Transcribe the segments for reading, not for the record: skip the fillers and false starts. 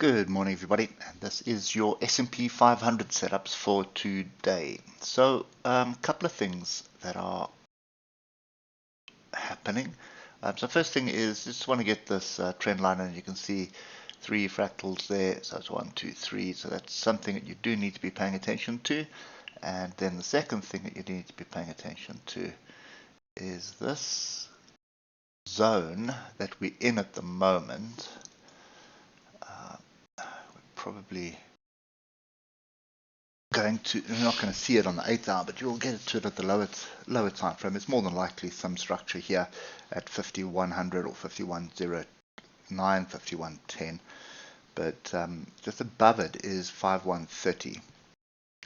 Good morning, everybody. This is your S&P 500 setups for today. So, a couple of things that are happening. So, first thing is just want to get this trend line, and you can see three fractals there. So it's 1, 2, 3. So that's something that you do need to be paying attention to. And then the second thing that you need to be paying attention to is this zone that we're in at the moment. Probably you're not going to see it on the 8th hour, but you'll get to it at the lower time frame. It's more than likely some structure here at 5100 or 5109, 5110, but just above it is 5130.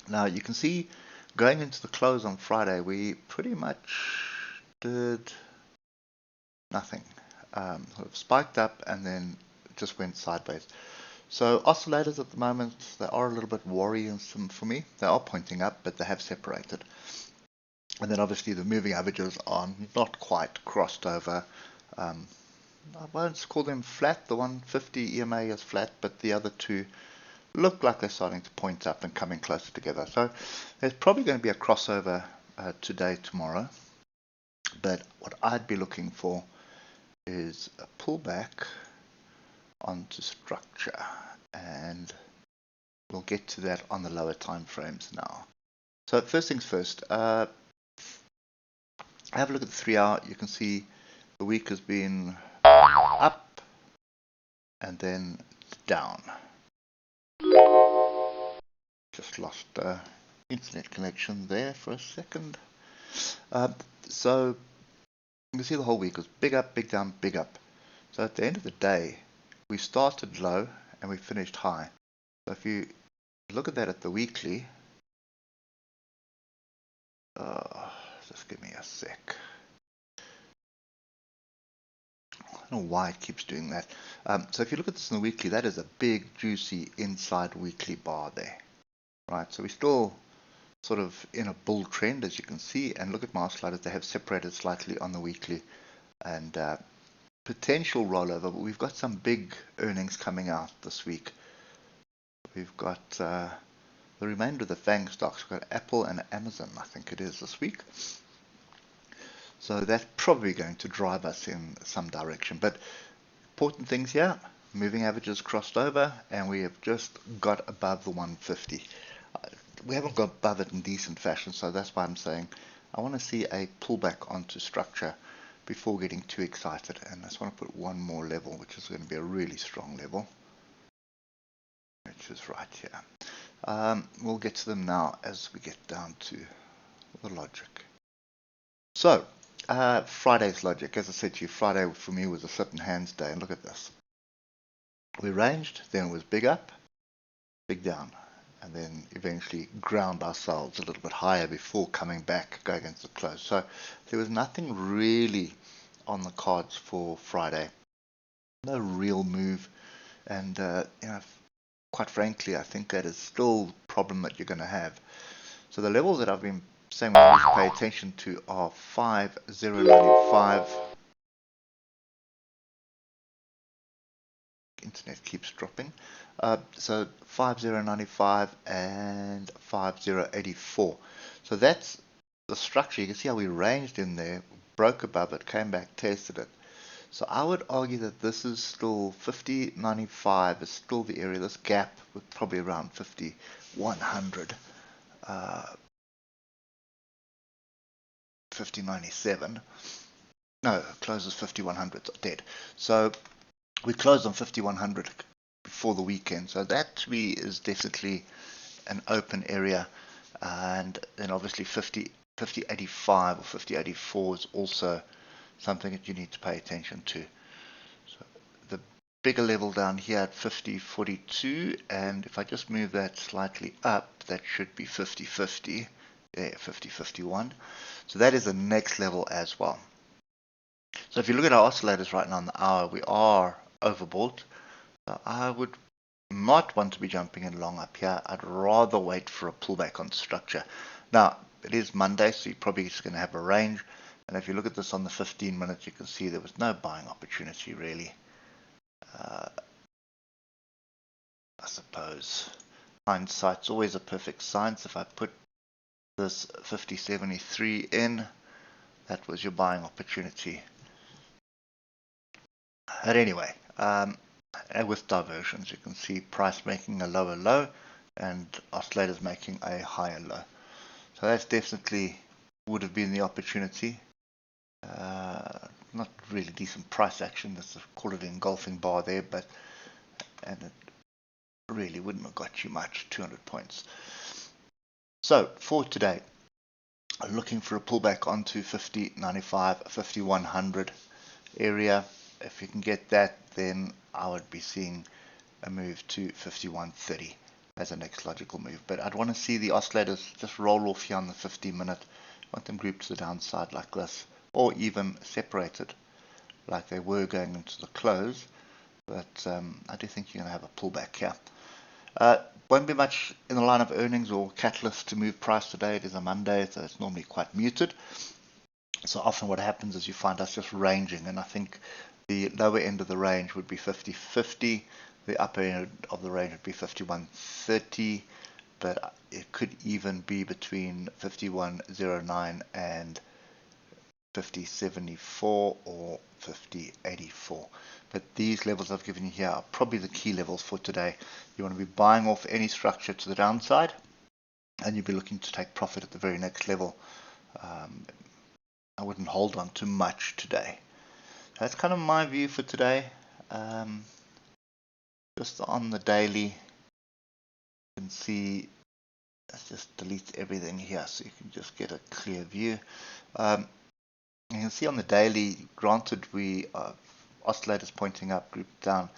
Now you can see going into the close on Friday, we pretty much did nothing. Sort of spiked up and then just went sideways. So oscillators at the moment, they are a little bit worrisome for me. They are pointing up, but they have separated. And then obviously the moving averages are not quite crossed over. I won't call them flat. The 150 EMA is flat, but the other two look like they're starting to point up and coming closer together. So there's probably going to be a crossover today, tomorrow. But what I'd be looking for is a pullback onto structure, and we'll get to that on the lower time frames now. So first things first, have a look at the 3 hour. You can see the week has been up and then down. Just lost internet connection there for a second. So you can see the whole week was big up, big down, big up. So at the end of the day, we started low and we finished high. So if you look at that at the weekly, just give me a sec. I don't know why it keeps doing that. So if you look at this in the weekly, that is a big, juicy inside weekly bar there, right? So we're still sort of in a bull trend, as you can see. And look at my oscillators; they have separated slightly on the weekly, and potential rollover, but we've got some big earnings coming out this week. We've got the remainder of the FANG stocks. We've got Apple and Amazon, I think it is, this week. So that's probably going to drive us in some direction. But important things here, moving averages crossed over, and we have just got above the 150. We haven't got above it in decent fashion, so that's why I'm saying I want to see a pullback onto structure before getting too excited. And I just want to put one more level, which is going to be a really strong level, which is right here. We'll get to them now as we get down to the logic. So Friday's logic, as I said to you, Friday for me was a sit and hands day, and look at this. We ranged, then it was big up, big down, and then eventually ground ourselves a little bit higher before coming back, going into the close. So there was nothing really on the cards for Friday. No real move, and quite frankly, I think that is still the problem that you're going to have. So the levels that I've been saying we need to pay attention to are 5095. Internet keeps dropping. So 5095 and 5084. So that's the structure. You can see how we ranged in there, broke above it, came back, tested it. So I would argue that this is still 5095 is still the area. This gap with probably around 5100, 5097. No, closes 5100, dead. So we closed on 5100 before the weekend. So that to me is definitely an open area. And then obviously 5085 or 5084 is also something that you need to pay attention to. So the bigger level down here at 5042, and if I just move that slightly up, that should be 5050, yeah, 5051. So that is the next level as well. So if you look at our oscillators right now on the hour, we are overbought. So I would not want to be jumping in long up here. I'd rather wait for a pullback on structure. Now, it is Monday, so you're probably just going to have a range. And if you look at this on the 15 minutes, you can see there was no buying opportunity really. I suppose hindsight's always a perfect science. If I put this 50.73 in, that was your buying opportunity. But anyway, with diversions, you can see price making a lower low and oscillators making a higher low. So that's definitely would have been the opportunity. Not really decent price action. That's a call it engulfing bar there, and it really wouldn't have got you much, 200 points. So for today, I'm looking for a pullback onto 50.95, 5100 area. If you can get that, then I would be seeing a move to 51.30 as a next logical move. But I'd want to see the oscillators just roll off here on the 50-minute. I want them grouped to the downside like this, or even separated like they were going into the close. But I do think you're going to have a pullback here. Won't be much in the line of earnings or catalyst to move price today. It is a Monday, so it's normally quite muted. So often what happens is you find us just ranging, and I think the lower end of the range would be 50.50, the upper end of the range would be 51.30, but it could even be between 51.09 and 50.74 or 50.84. But these levels I've given you here are probably the key levels for today. You want to be buying off any structure to the downside, and you'll be looking to take profit at the very next level. I wouldn't hold on too much today. That's kind of my view for today. Just on the daily, you can see, let's just delete everything here so you can just get a clear view. You can see on the daily, granted we oscillators pointing up, grouped down,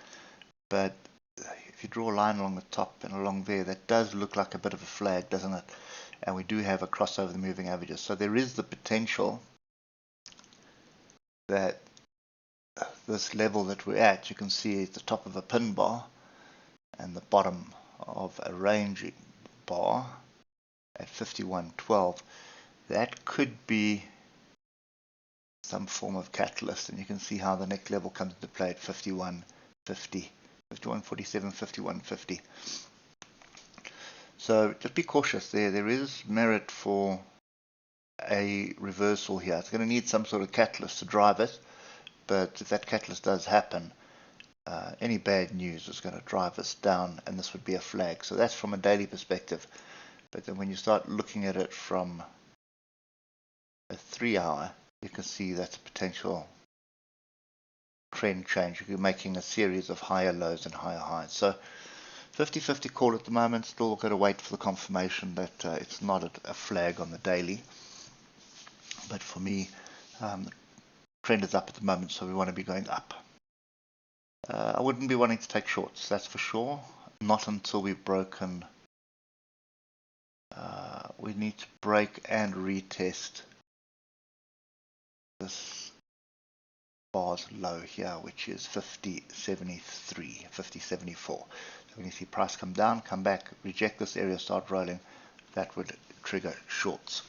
but if you draw a line along the top and along there, that does look like a bit of a flag, doesn't it? And we do have a crossover the moving averages, so there is the potential that this level that we're at, you can see at the top of a pin bar and the bottom of a ranging bar at 51.12, that could be some form of catalyst, and you can see how the next level comes into play at 51.50, 51.47, 51.50. So just be cautious there. There is merit for a reversal here. It's going to need some sort of catalyst to drive it, but if that catalyst does happen, any bad news is going to drive us down, and this would be a flag. So that's from a daily perspective. But then when you start looking at it from a 3-hour, you can see that's a potential trend change. You're making a series of higher lows and higher highs. So 50-50 call at the moment. Still got to wait for the confirmation that it's not a flag on the daily. But for me, the trend is up at the moment, so we want to be going up. I wouldn't be wanting to take shorts, that's for sure. Not until we've broken. We need to break and retest this bar's low here, which is 50.73, 50.74. So when you see price come down, come back, reject this area, start rolling, that would trigger shorts.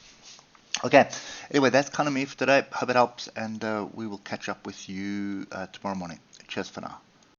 Okay, anyway, that's kind of me for today. Hope it helps, and we will catch up with you tomorrow morning. Cheers for now.